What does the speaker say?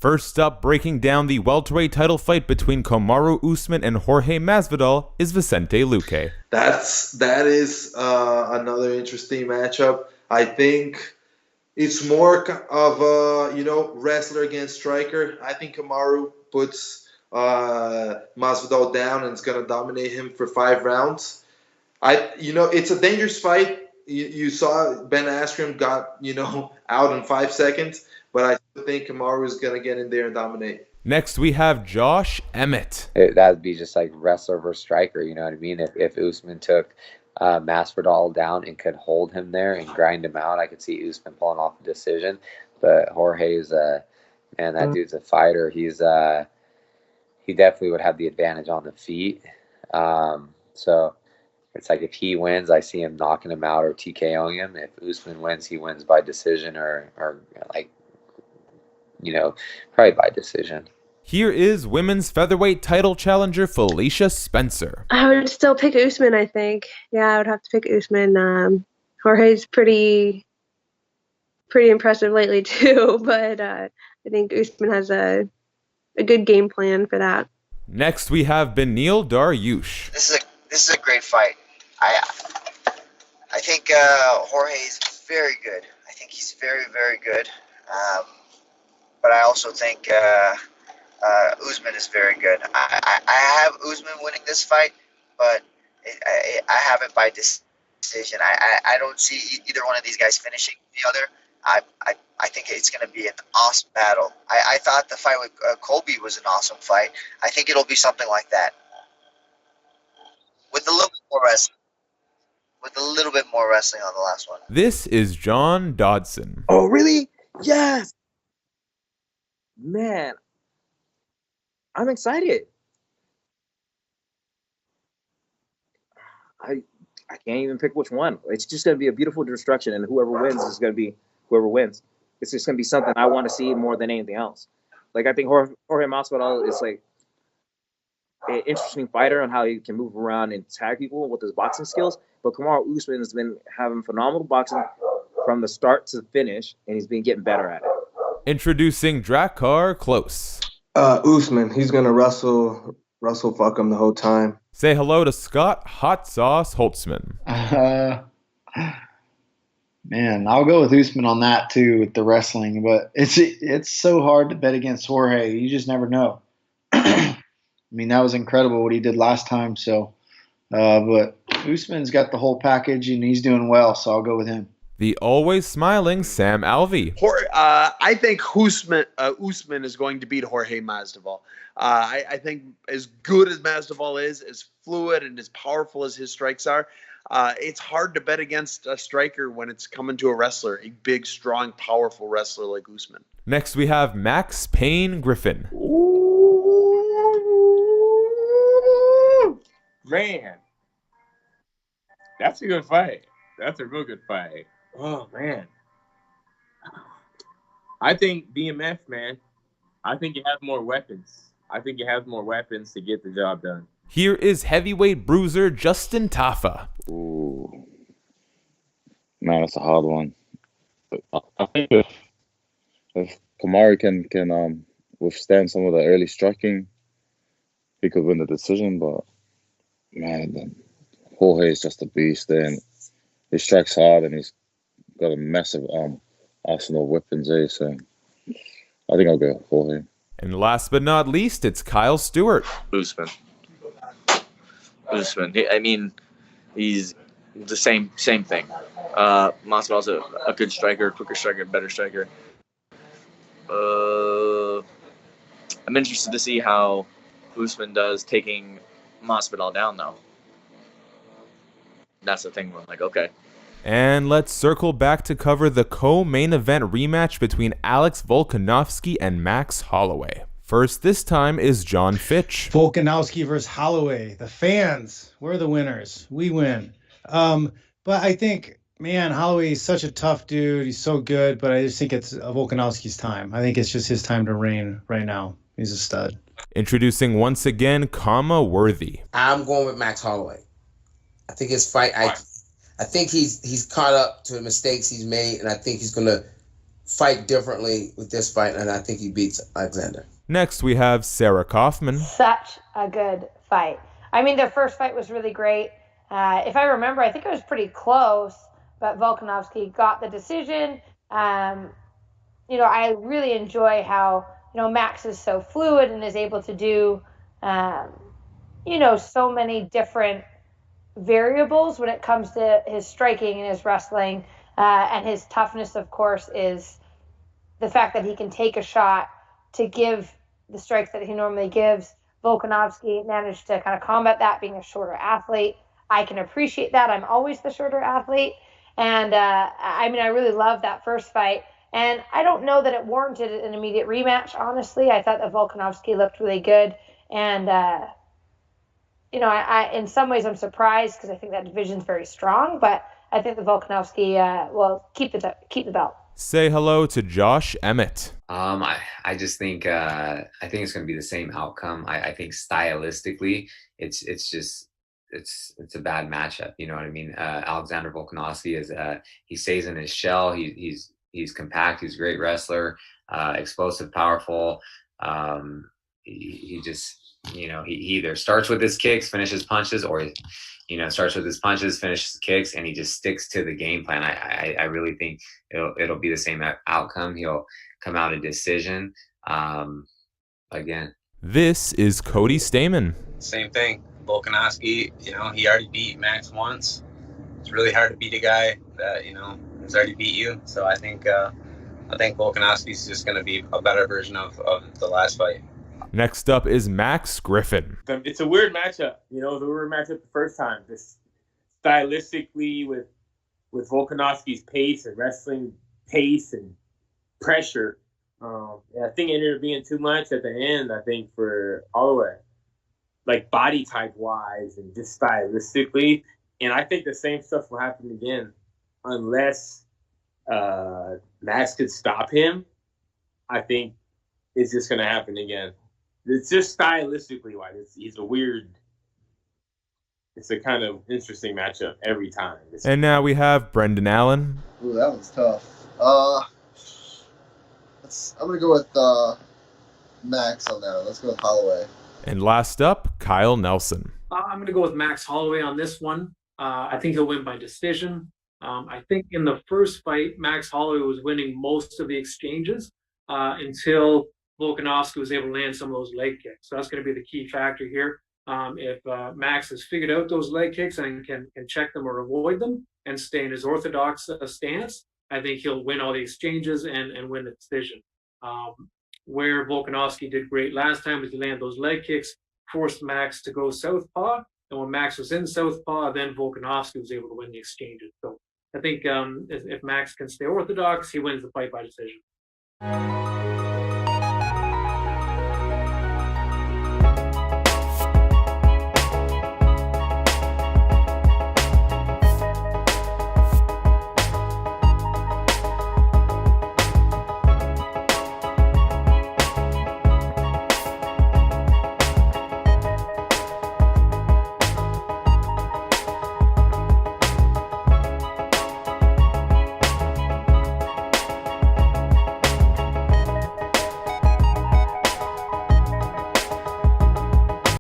First up, breaking down the welterweight title fight between Kamaru Usman and Jorge Masvidal is Vicente Luque. That is another interesting matchup. I think it's more of a wrestler against striker. I think Kamaru puts Masvidal down and is going to dominate him for 5 rounds. It's a dangerous fight. You saw Ben Askren got out in 5 seconds, but I still think Kamaru is going to get in there and dominate. Next, we have Josh Emmett. That'd be just like wrestler versus striker, you know what I mean? If Usman took Masvidal down and could hold him there and grind him out, I could see Usman pulling off a decision. But Jorge's, that dude's a fighter. He definitely would have the advantage on the feet. So it's like if he wins, I see him knocking him out or TKOing him. If Usman wins, he wins by decision or probably by decision. Here is women's featherweight title challenger Felicia Spencer. I would still pick Usman, I think. Yeah, I would have to pick Usman. Jorge's pretty impressive lately too, but I think Usman has a good game plan for that. Ne`xt, we have Beneil Dariush. This is a great fight. I think Jorge is very good. I think he's very, very good. But I also think Usman is very good. I have Usman winning this fight, but I have it by decision. I don't see either one of these guys finishing the other. I think it's going to be an awesome battle. I thought the fight with Colby was an awesome fight. I think it'll be something like that. With a little bit more wrestling. With a little bit more wrestling on the last one. This is John Dodson. Oh, really? Yes! Man, I'm excited. I can't even pick which one. It's just going to be a beautiful destruction, and whoever wins is going to be whoever wins. It's just going to be something I want to see more than anything else. Like, I think Jorge Masvidal is like an interesting fighter on how he can move around and tag people with his boxing skills. But Kamaru Usman has been having phenomenal boxing from the start to the finish, and he's been getting better at it. Introducing Drakkar Klose. Usman, he's going to wrestle fuck him the whole time. Say hello to Scott Hot Sauce Holtzman. Man, I'll go with Usman on that too with the wrestling, but it's so hard to bet against Jorge. You just never know. I mean, that was incredible what he did last time. So, but Usman's got the whole package and he's doing well, so I'll go with him. The always smiling Sam Alvey. I think Usman is going to beat Jorge Masvidal. I think as good as Masvidal is, as fluid and as powerful as his strikes are, it's hard to bet against a striker when it's coming to a wrestler, a big, strong, powerful wrestler like Usman. Next, we have Max Payne Griffin. Ooh, man, that's a good fight. That's a real good fight. Oh, man. I think BMF, man, I think he has more weapons. I think he has more weapons to get the job done. Here is heavyweight bruiser Justin Tafa. Ooh. Man, that's a hard one. I think if Kamaru can withstand some of the early striking, he could win the decision, but man, then Jorge is just a beast there, and he strikes hard and he's got a massive arsenal of weapons there, so I think I'll go Jorge. And last but not least, it's Kyle Stewart. Usman. I mean, he's the same thing. Masvidal's a good striker, quicker striker, better striker. I'm interested to see how Usman does taking Masvidal down, though. That's the thing where I'm like, okay. And let's circle back to cover the co-main event rematch between Alex Volkanovski and Max Holloway. First this time is Jon Fitch. Volkanovski versus Holloway. The fans, we're the winners. We win. But I think, man, Holloway is such a tough dude. He's so good, but I just think it's Volkanovski's time. I think it's just his time to reign right now. He's a stud. Introducing once again, Khama Worthy. I'm going with Max Holloway. I think his fight, I think he's caught up to the mistakes he's made, and I think he's going to fight differently with this fight, and I think he beats Alexander. Next, we have Sarah Kaufman. Such a good fight. I mean, their first fight was really great. If I remember, I think it was pretty close, but Volkanovski got the decision. I really enjoy how, Max is so fluid and is able to do, so many different variables when it comes to his striking and his wrestling. And his toughness, of course, is the fact that he can take a shot to give the strikes that he normally gives. Volkanovski managed to kind of combat that, being a shorter athlete. I can appreciate that. I'm always the shorter athlete. And, I really love that first fight. And I don't know that it warranted an immediate rematch, honestly. I thought that Volkanovski looked really good. And, I in some ways I'm surprised because I think that division's very strong. But I think that Volkanovski will keep the belt. Say hello to Josh Emmett. I just think I think it's going to be the same outcome. I think stylistically, it's a bad matchup. You know what I mean? Alexander Volkanovski is he stays in his shell. He's compact. He's a great wrestler, explosive, powerful. He just he either starts with his kicks, finishes punches, or starts with his punches, finishes kicks, and he just sticks to the game plan. I really think it'll be the same outcome. He'll come out a decision again. This is Cody Stamann. Same thing. Volkanovski, he already beat Max once. It's really hard to beat a guy that, has already beat you. So I think Volkanovski's just going to be a better version of the last fight. Next up is Max Griffin. It's a weird matchup. It was a weird matchup the first time. Just stylistically with Volkanovski's pace and wrestling pace and pressure. I think it ended up being too much at the end, I think, for Holloway. Like body type wise and just stylistically. And I think the same stuff will happen again unless Max could stop him. I think it's just going to happen again. It's just stylistically wise. It's a kind of interesting matchup every time. And now we have Brendan Allen. Ooh, that was tough. I'm going to go with Max on that one. Let's go with Holloway. And last up, Kyle Nelson. I'm going to go with Max Holloway on this one. I think he'll win by decision. I think in the first fight, Max Holloway was winning most of the exchanges until Volkanovski was able to land some of those leg kicks. So that's going to be the key factor here. If Max has figured out those leg kicks and can check them or avoid them and stay in his orthodox stance, I think he'll win all the exchanges and win the decision. Where Volkanovski did great last time was he landed those leg kicks, forced Max to go southpaw, and when Max was in southpaw, then Volkanovski was able to win the exchanges. So I think if Max can stay orthodox, he wins the fight by decision.